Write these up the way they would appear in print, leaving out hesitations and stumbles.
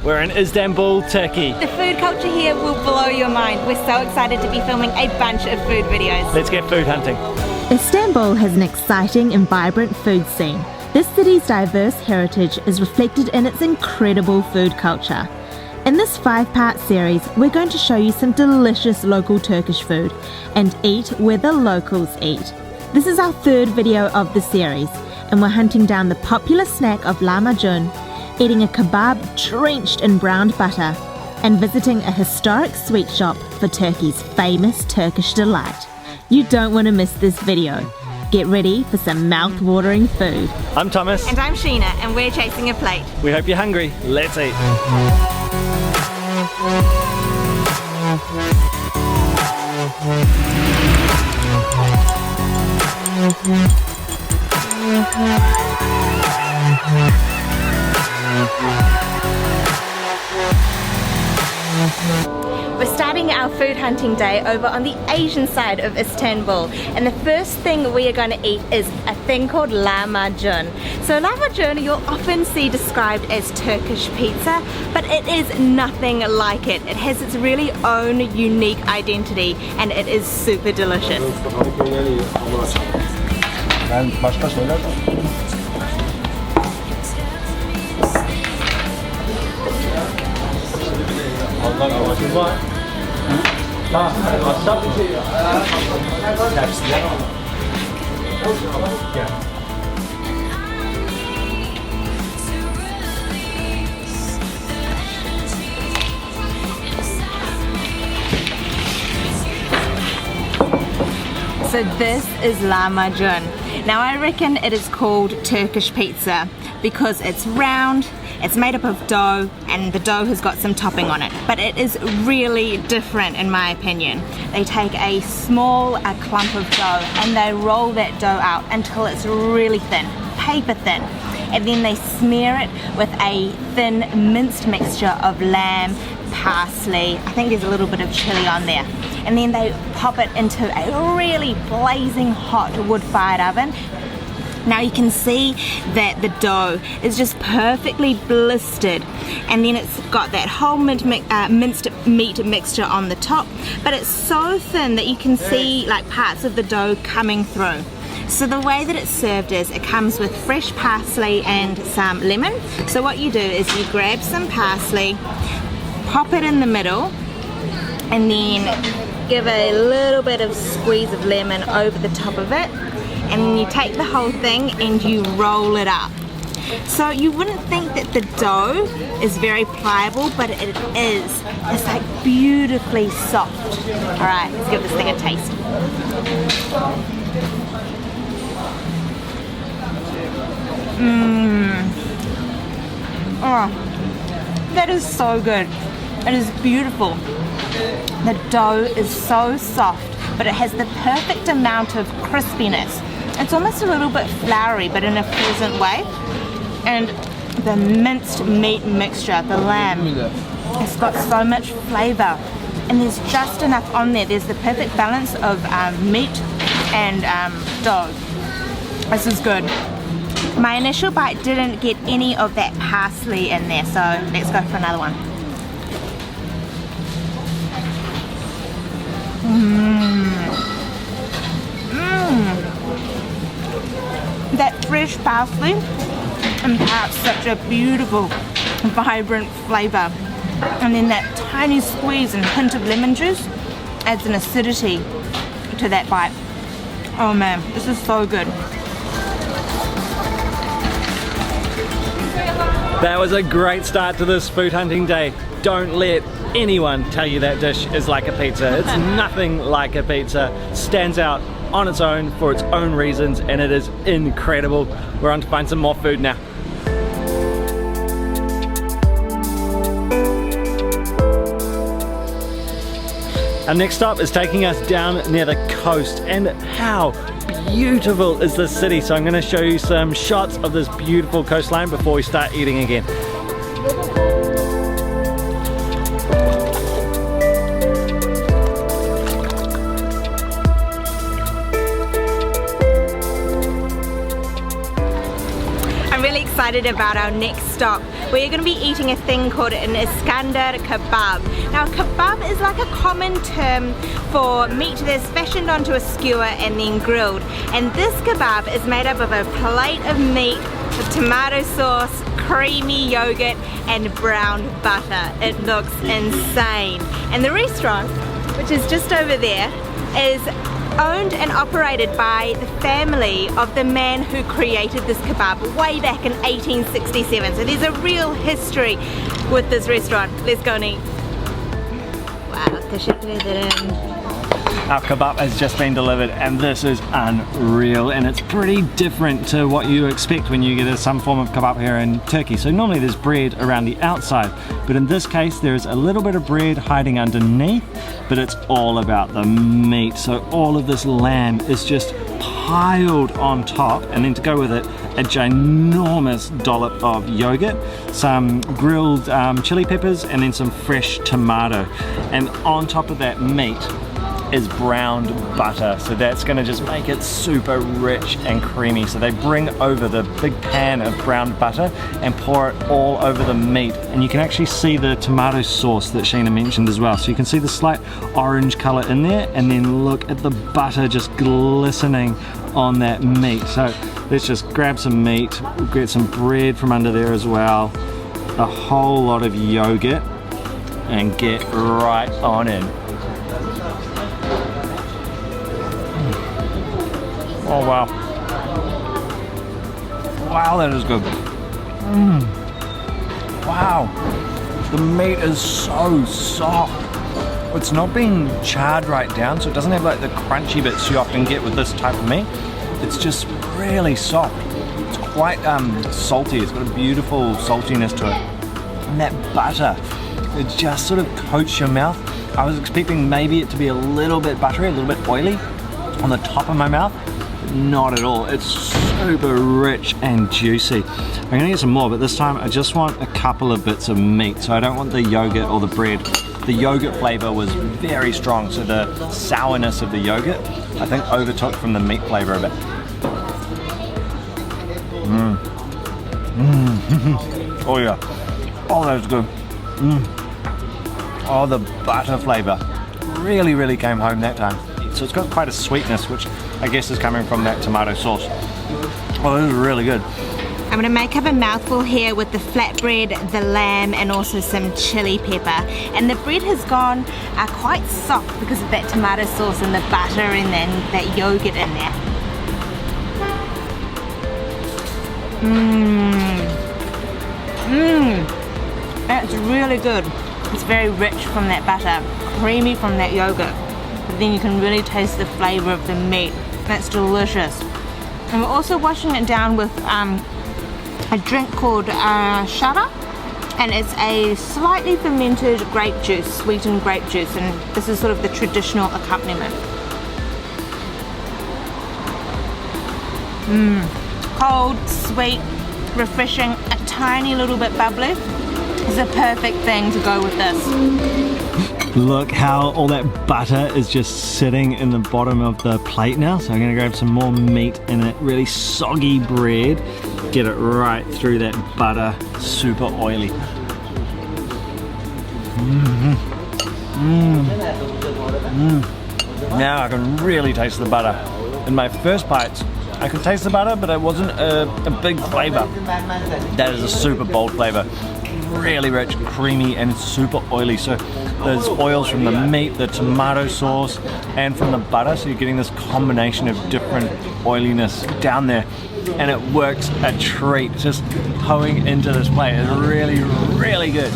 We're in Istanbul, Turkey. The food culture here will blow your mind. We're so excited to be filming a bunch of food videos. Let's get food hunting. Istanbul has an exciting and vibrant food scene. This city's diverse heritage is reflected in its incredible food culture. In this 5-part series, we're going to show you some delicious local Turkish food and eat where the locals eat. This is our 3rd video of the series, and we're hunting down the popular snack of Lahmacun, eating a kebab drenched in browned butter, and visiting a historic sweet shop for Turkey's famous Turkish delight. You don't want to miss this video. Get ready for some mouth-watering food. I'm Thomas. And I'm Sheena, and we're chasing a plate. We hope you're hungry. Let's eat. We're starting our food hunting day over on the Asian side of Istanbul, and the first thing we are going to eat is a thing called lahmacun. So lahmacun you'll often see described as Turkish pizza, but it is nothing like it. It has its really own unique identity and it is super delicious. So this is lahmacun. Now I reckon it is called Turkish pizza because it's round, it's made up of dough, and the dough has got some topping on it. But it is really different in my opinion. They take a small clump of dough and they roll that dough out until it's really thin, paper thin. And then they smear it with a thin minced mixture of lamb, parsley, I think there's a little bit of chili on there. And then they pop it into a really blazing hot wood-fired oven. Now you can see that the dough is just perfectly blistered, and then it's got that whole minced meat mixture on the top, but it's so thin that you can see like parts of the dough coming through. So the way that it's served is it comes with fresh parsley and some lemon. So what you do is you grab some parsley, pop it in the middle, and then give a little bit of squeeze of lemon over the top of it, and then you take the whole thing and you roll it up. So you wouldn't think that the dough is very pliable, but it is. It's like beautifully soft. Alright, let's give this thing a taste. Oh, that is so good. It is beautiful. The dough is so soft, but it has the perfect amount of crispiness. It's almost a little bit floury, but in a pleasant way. And the minced meat mixture, the lamb, it's got so much flavor. And there's just enough on there. There's the perfect balance of meat and dough. This is good. My initial bite didn't get any of that parsley in there, so let's go for another one. That fresh parsley imparts such a beautiful, vibrant flavor. And then that tiny squeeze and hint of lemon juice adds an acidity to that bite. Oh man, this is so good. That was a great start to this food hunting day. Don't let anyone tell you that dish is like a pizza. It's nothing like a pizza. Stands out on its own for its own reasons, and it is incredible. We're on to find some more food now. Our next stop is taking us down near the coast, and how beautiful is this city. So I'm going to show you some shots of this beautiful coastline before we start eating again. I'm really excited about our next stop. we're going to be eating a thing called an Iskender kebab. Now kebab is like a common term for meat that's fashioned onto a skewer and then grilled. And this kebab is made up of a plate of meat with tomato sauce, creamy yogurt and brown butter. It looks insane. And the restaurant, which is just over there, is owned and operated by the family of the man who created this kebab way back in 1867. So there's a real history with this restaurant. Let's go and eat. Wow, our kebab has just been delivered and this is unreal, and it's pretty different to what you expect when you get some form of kebab here in Turkey. So normally there's bread around the outside, but in this case there's a little bit of bread hiding underneath, but it's all about the meat. So all of this lamb is just piled on top, and then to go with it, a ginormous dollop of yogurt, some grilled chili peppers, and then some fresh tomato. And on top of that meat is browned butter, so that's going to just make it super rich and creamy. So they bring over the big pan of browned butter and pour it all over the meat, and you can actually see the tomato sauce that Sheena mentioned as well. So you can see the slight orange color in there, and then look at the butter just glistening on that meat. So let's just grab some meat, we'll get some bread from under there as well, a whole lot of yogurt, and get right on in. Oh wow. Wow, that is good. Wow. The meat is so soft. It's not being charred right down, so it doesn't have like the crunchy bits you often get with this type of meat. It's just really soft. It's quite salty. It's got a beautiful saltiness to it. And that butter, it just sort of coats your mouth. I was expecting maybe it to be a little bit buttery, a little bit oily on the top of my mouth. Not at all. It's super rich and juicy. I'm gonna get some more, but this time I just want a couple of bits of meat, so I don't want the yogurt or the bread. The yogurt flavor was very strong, so the sourness of the yogurt I think overtook from the meat flavor a bit. Oh yeah. Oh, that was good. Oh, the butter flavor really came home that time. So it's got quite a sweetness, which I guess is coming from that tomato sauce. Oh, this is really good. I'm going to make up a mouthful here with the flatbread, the lamb, and also some chili pepper. And the bread has gone quite soft because of that tomato sauce and the butter and then that yogurt in there. That's really good. It's very rich from that butter, creamy from that yogurt. But then you can really taste the flavor of the meat. That's delicious. And we're also washing it down with a drink called shara, and it's a slightly fermented grape juice, sweetened grape juice, and this is sort of the traditional accompaniment. Cold, sweet, refreshing, a tiny little bit bubbly. It's a perfect thing to go with this. Look how all that butter is just sitting in the bottom of the plate now. So I'm gonna grab some more meat and that really soggy bread, get it right through that butter, super oily. Now I can really taste the butter. In my first bites, I could taste the butter, but it wasn't a big flavor. That is a super bold flavor. Really rich, creamy, and super oily. So there's oils from the meat, the tomato sauce, and from the butter. So you're getting this combination of different oiliness down there, and it works a treat. Just hoeing into this plate is really, really good.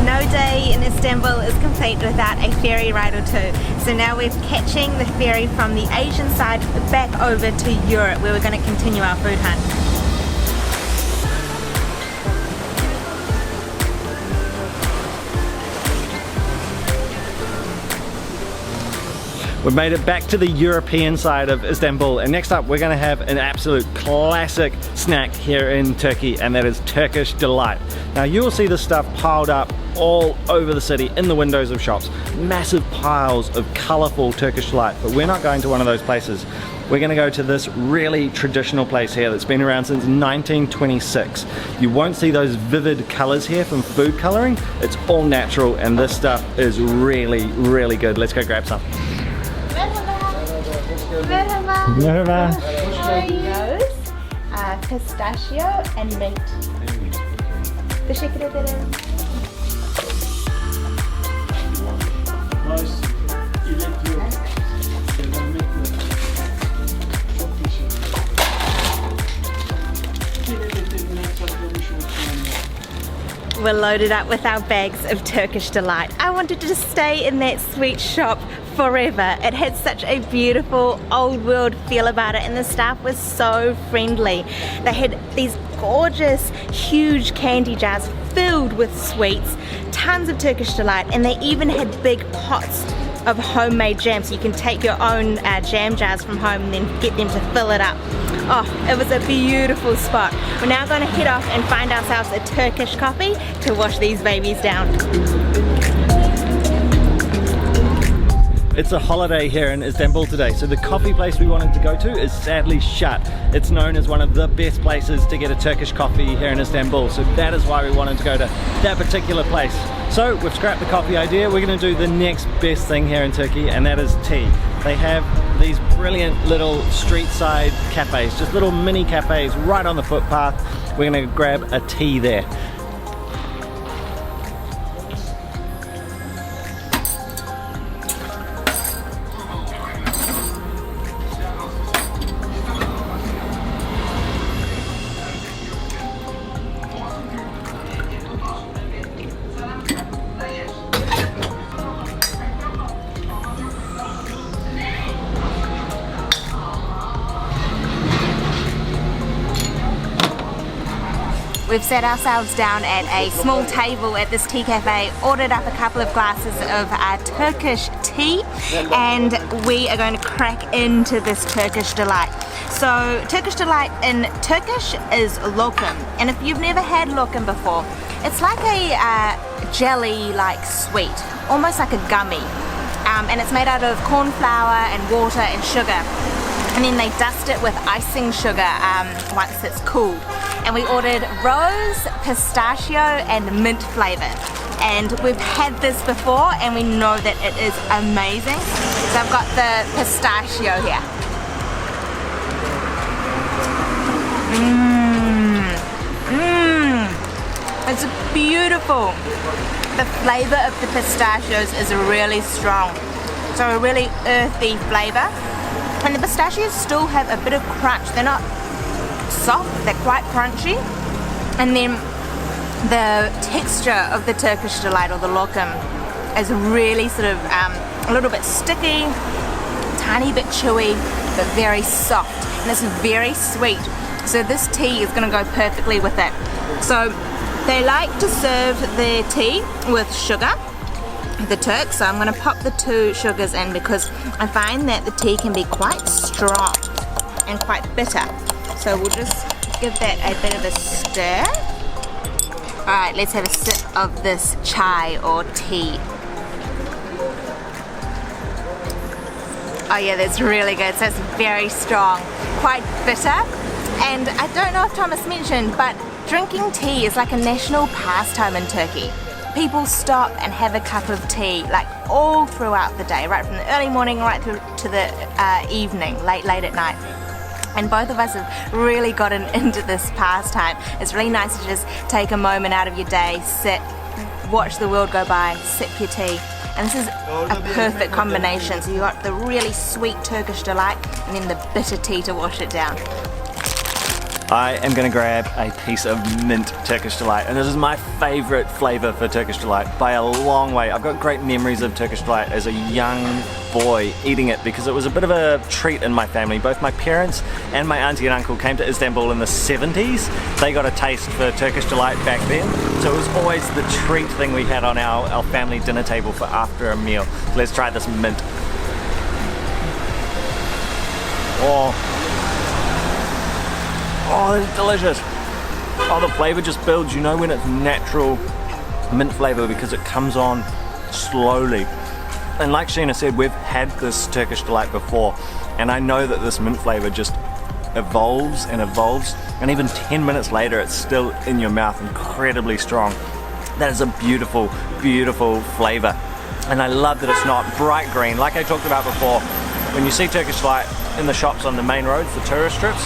No day in Istanbul is complete without a ferry ride or two. So now we're catching the ferry from the Asian side back over to Europe, where we're going to continue our food hunt. We've made it back to the European side of Istanbul, and next up we're going to have an absolute classic snack here in Turkey, and that is Turkish Delight. Now you will see this stuff piled up all over the city in the windows of shops. Massive piles of colourful Turkish Delight, but we're not going to one of those places. We're going to go to this really traditional place here that's been around since 1926. You won't see those vivid colours here from food colouring. It's all natural, and this stuff is really, really good. Let's go grab some. Merhaba. Merhaba. Pistachio and mint. Teşekkür ederim. We're loaded up with our bags of Turkish Delight. I wanted to stay in that sweet shop forever. It had such a beautiful old world feel about it, and the staff was so friendly. They had these gorgeous huge candy jars filled with sweets, tons of Turkish Delight, and they even had big pots of homemade jam, so you can take your own jam jars from home and then get them to fill it up. Oh, it was a beautiful spot. We're now going to head off and find ourselves a Turkish coffee to wash these babies down. It's a holiday here in Istanbul today, so the coffee place we wanted to go to is sadly shut. It's known as one of the best places to get a Turkish coffee here in Istanbul, so that is why we wanted to go to that particular place. So we've scrapped the coffee idea. We're going to do the next best thing here in Turkey, and that is tea. They have these brilliant little street side cafes, just little mini cafes right on the footpath. We're going to grab a tea there. We've sat ourselves down at a small table at this tea cafe, ordered up a couple of glasses of Turkish tea, and we are going to crack into this Turkish Delight. So Turkish Delight in Turkish is lokum, and if you've never had lokum before, it's like a jelly-like sweet, almost like a gummy, and it's made out of corn flour and water and sugar. And then they dust it with icing sugar once it's cooled. And we ordered rose, pistachio and mint flavour. And we've had this before and we know that it is amazing. So I've got the pistachio here. It's beautiful. The flavour of the pistachios is really strong. So a really earthy flavour. And the pistachios still have a bit of crunch. They're not soft, they're quite crunchy. And then the texture of the Turkish Delight, or the lokum, is really sort of a little bit sticky, tiny bit chewy, but very soft. And it's very sweet. So this tea is going to go perfectly with it. So they like to serve their tea with sugar, the Turks, so I'm going to pop the 2 sugars in because I find that the tea can be quite strong and quite bitter. So we'll just give that a bit of a stir. Alright, let's have a sip of this chai or tea. Oh yeah, that's really good. So it's very strong, quite bitter. And I don't know if Thomas mentioned, but drinking tea is like a national pastime in Turkey. People stop and have a cup of tea like all throughout the day, right from the early morning right through to the evening, late at night. And both of us have really gotten into this pastime. It's really nice to just take a moment out of your day, sit, watch the world go by, sip your tea. And this is a perfect combination. So you've got the really sweet Turkish Delight and then the bitter tea to wash it down. I am going to grab a piece of mint Turkish Delight, and this is my favourite flavour for Turkish Delight by a long way. I've got great memories of Turkish Delight as a young boy eating it because it was a bit of a treat in my family. Both my parents and my auntie and uncle came to Istanbul in the 70s. They got a taste for Turkish Delight back then, so it was always the treat thing we had on our family dinner table for after a meal. Let's try this mint. Oh, that's delicious. Oh, the flavor just builds. You know when it's natural mint flavor because it comes on slowly. And like Sheena said, we've had this Turkish delight before, and I know that this mint flavor just evolves and evolves, and even 10 minutes later it's still in your mouth, incredibly strong. That is a beautiful, beautiful flavor. And I love that it's not bright green. Like I talked about before, when you see Turkish delight in the shops on the main roads, the tourist strips,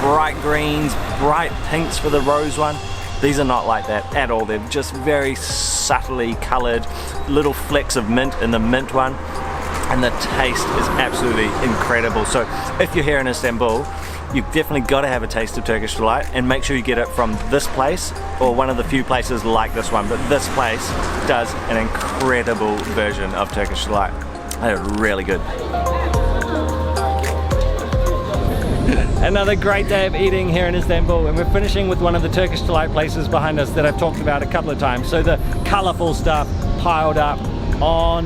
bright greens, bright pinks for the rose one. These are not like that at all. They're just very subtly colored, little flecks of mint in the mint one, and the taste is absolutely incredible. So if you're here in Istanbul, you've definitely got to have a taste of Turkish delight, and make sure you get it from this place or one of the few places like this one. But this place does an incredible version of Turkish delight. They're really good. Another great day of eating here in Istanbul, and we're finishing with one of the Turkish delight places behind us that I've talked about a couple of times. So the colourful stuff piled up on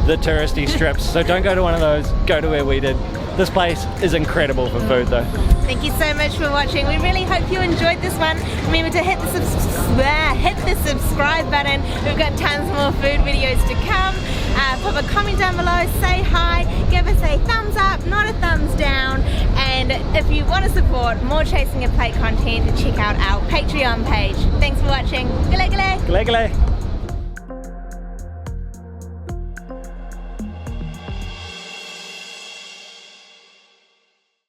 the touristy strips. So don't go to one of those, go to where we did. This place is incredible for food though. Thank you so much for watching. We really hope you enjoyed this one. Remember to hit the subscribe button. We've got tons more food videos to come. Pop a comment down below, say hi, give us a thumbs up, not a thumbs down. And if you want to support more Chasing a Plate content, check out our Patreon page. Thanks for watching. G'lay g'lay. G'lay g'lay.